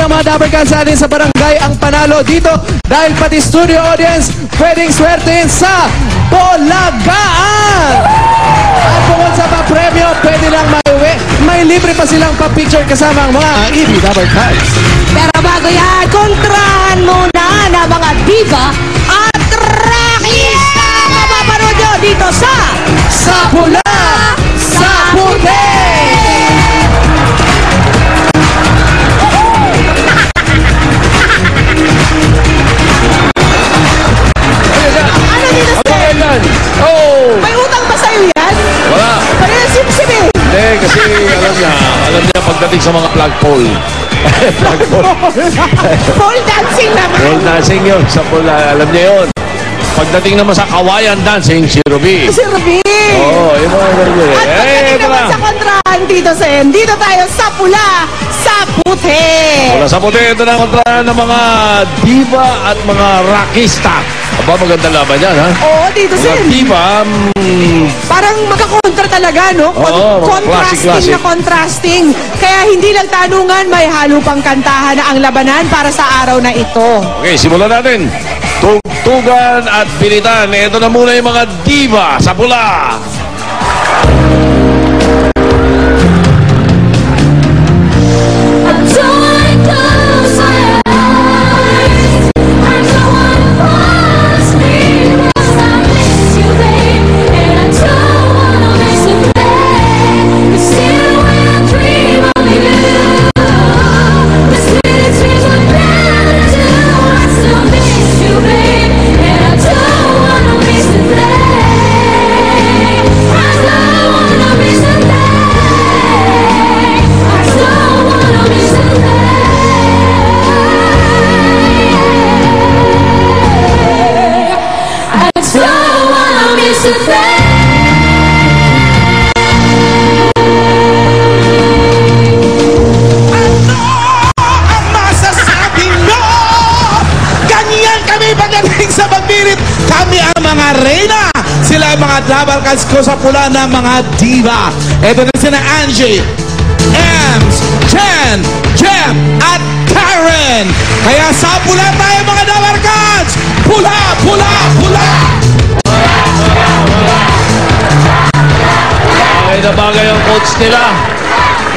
lang mga Dabbercats natin sa barangay ang panalo dito dahil pati studio audience pwedeng swertein sa Bulagaan. At bukod sa pa-premyo, pwede lang maiuwi. May libre pa silang pa-picture kasama ang mga EB Dabbercats. Pero bago yan, kontrahan muna na mga diva at rakista. Mapapanood nyo dito sa Pula, sa Puti! Ano dito sa? Oh! May utang ba sa'yo yan? Wala. Kaya sip-sip eh. Hindi, kasi alam niya pagdating sa mga flagpole. Flagpole. Pole dancing naman. Pole dancing yun. Sa pole, alam niya yun. Pagdating naman sa kawayan dancing, si Ruby. Si Ruby. Oo, yung mga ganun yun. At pagdating ito naman na. sa kontrahan dito sa dito tayo sa pula, sa puti. Wala sa puti, ito na ang kontrahan ng mga diva at mga rockista. Aba, maganda laban yan, ha? Oo, dito Mga sa diva, parang magkakontra talaga, no? Oo, Contrasting classic. na contrasting. Kaya hindi lang tanungan, may halo pang kantahan na ang labanan para sa araw na ito. okay, simulan natin. Tugtugan at pilitan. Ito na muna yung mga diva sa pula. Dabbercats ko sa pula ng mga diva. Ito na sina Angie, Ems, Jen, Jem, at Karen. Kaya sa pula tayo mga Dabbercats! Pula, pula, pula! Bagay na bagay ang coach nila.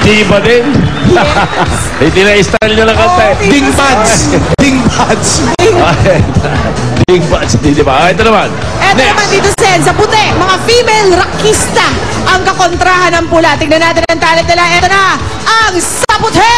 Diva din. Hindi na style nyo ng kanta eh. Ding buds! Ding buds! Ding buds, di ba? Ito naman. Eto naman dito sa puti, mga female rockista ang kakontrahan ng pula. Tignan natin ang talent nila. Eto na, ang sa puti!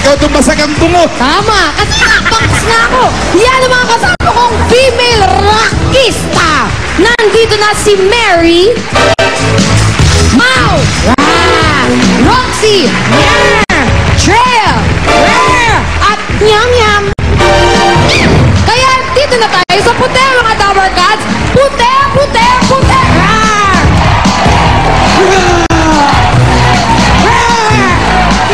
Ikaw itong masagang bungo. Tama, kasi nakapangkas na ako. Yan ang mga kasama kong female rockista. Nandito na si Mary, Mau, Roxy, Trea, at Nyam Nyam. Kaya dito na tayo sa puti mga Dabbercats. Puti, puti, puti.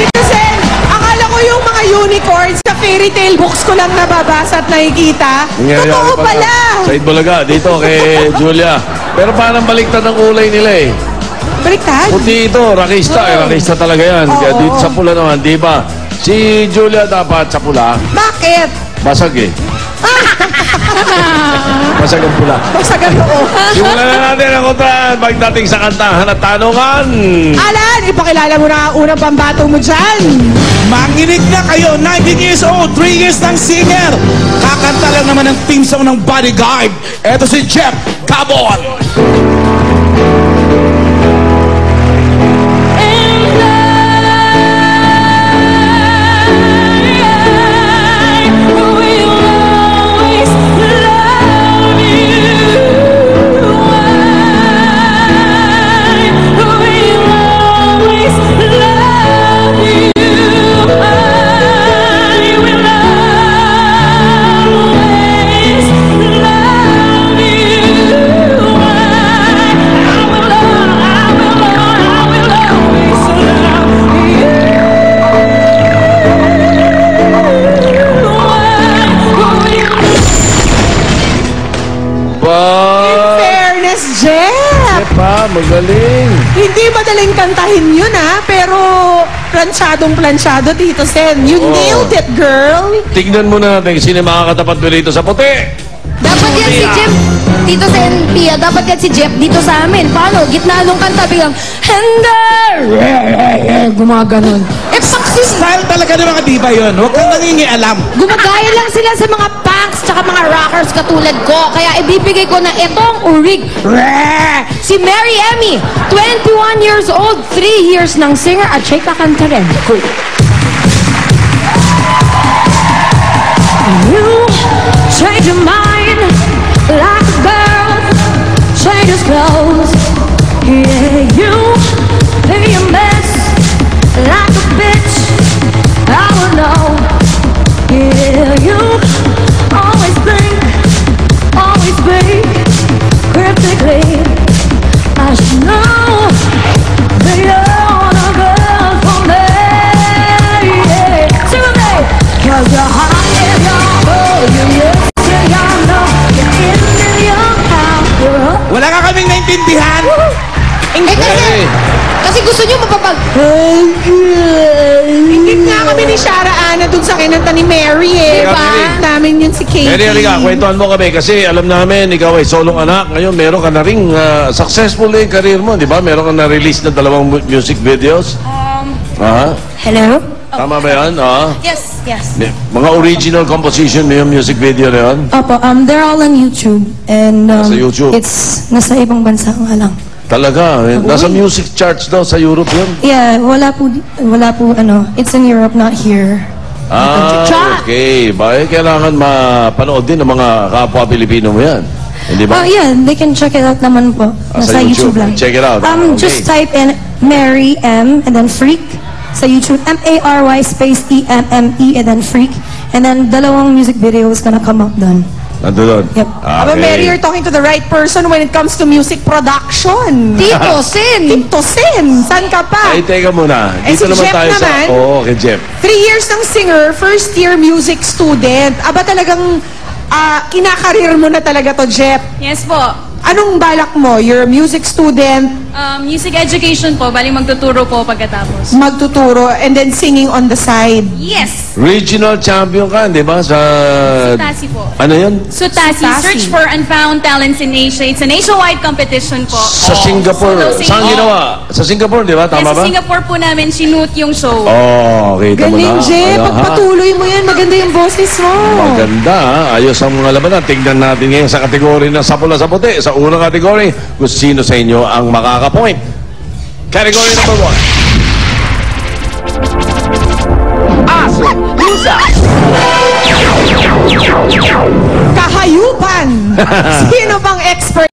Dito Sen, akala ko yung mga unicorns sa fairy tale books ko lang nababasa at nakikita. Totoo pala. Sa Itbulaga, dito kay Julia. Pero parang baliktad ang kulay nila eh. Baliktad? Puti ito, rakista. Rakista talaga yan. Kaya dito sa pula naman, di ba? Si Julia dapat sa pula. Bakit? Basag eh. Masagang pula. Masagang oo. Simulan na natin ang kontrahan pagdating sa kantahan at tanungan. Alan, ipakilala mo na ang unang pambato mo dyan. Manginig na kayo, 19 years old, 3 years ng singer. Kakanta lang naman ng team song ng Bodyguard. Eto si Jeff Cabon. Magaling. Hindi madaling kantahin yun pero plansyadong-plansyado, Tito Sen. You nailed it, girl. Tignan muna natin sino makakatapat mo dito sa puti. Dapat yan si Jeff, Tito Sen, Pia, dapat yan si Jeff dito sa amin. Paano? Gitna nung kanta, biglang, Hender! Gumaganon. Style talaga ng mga diva yun. Huwag kang nangingialam. Gumagaya lang sila sa mga punks tsaka mga rockers katulad ko. Kaya ibibigay ko na itong urig. Si Mary Emmy, 21 years old, 3 years ng singer at siya'y kakanta rin. Cool. You change your mind like a girl changes clothes. Yeah, you play a mess like a bitch. I will know. Yeah, you always think, always speak cryptically. I should know that you're the girl for me. Yeah, sing with me. 'Cause you're hot and you're cold, you're used to your know, you're in your house. Wala ka kaming naintindihan. Kasi gusto nyo mapapag... Ingit nga kami ni Shara Ana dun sa kinanta ni Mary Mary. Namin yun si Katie. Mary, halika, kwentuhan mo kami kasi alam namin, ikaw ay solong anak. Ngayon, meron ka na ring successful na yung career mo, di ba? Meron ka na-release na 2 music videos. Hello? Tama ba yan? Yes, yes. Mga original composition mo yung music video na yun? Opo, they're all on YouTube. And Nasa YouTube? it's nasa ibang bansa nga lang. Talaga? Nasa music charts daw sa Europe yun? Yeah, wala po, it's in Europe, not here. Okay. Bakit kailangan mapanood din ng mga kapwa Pilipino mo yan? Hindi ba? Yeah, they can check it out naman po. Sa Nasa YouTube. YouTube lang. Check it out. Just type in Mary M and then Freak sa YouTube. M-A-R-Y space E-M-M-E and then Freak. And then 2 music videos gonna come up done. Nandun. Yep. Aba, Mary, you're talking to the right person when it comes to music production. Tito Sin! Tito Sin, saan ka pa? Ay, teka muna. Si Dito naman Jeff tayo naman. sa... Oo, kay Jeff. 3 years ng singer, first year music student. Aba, talagang kinakarir mo na talaga to, Jeff. Yes po. Anong balak mo? You're a music student, Music education po. Bali magtuturo po pagkatapos. magtuturo, and then singing on the side. Yes! Regional champion ka, di ba? Sa... Sutasi po. Ano yun? Sutasi. Sutasi. Search for Unfound Talents in Asia. It's a nationwide competition po. Sa Singapore. Solo singing. Saan ginawa? Sa Singapore, di ba? Yes, Tama sa ba? Singapore po namin sinut yung show. Oh, kita mo na. Galing, Jeff. Ano, ha? Pagpatuloy mo yan, maganda yung boses mo. Maganda, ha? Ayos ang mga labanan. Tingnan natin ngayon sa kategory ng sapula sa puti. Sa unang kategory, kung sino sa inyo ang makaka-point. Category number 1. Kahayupan. Sino bang expert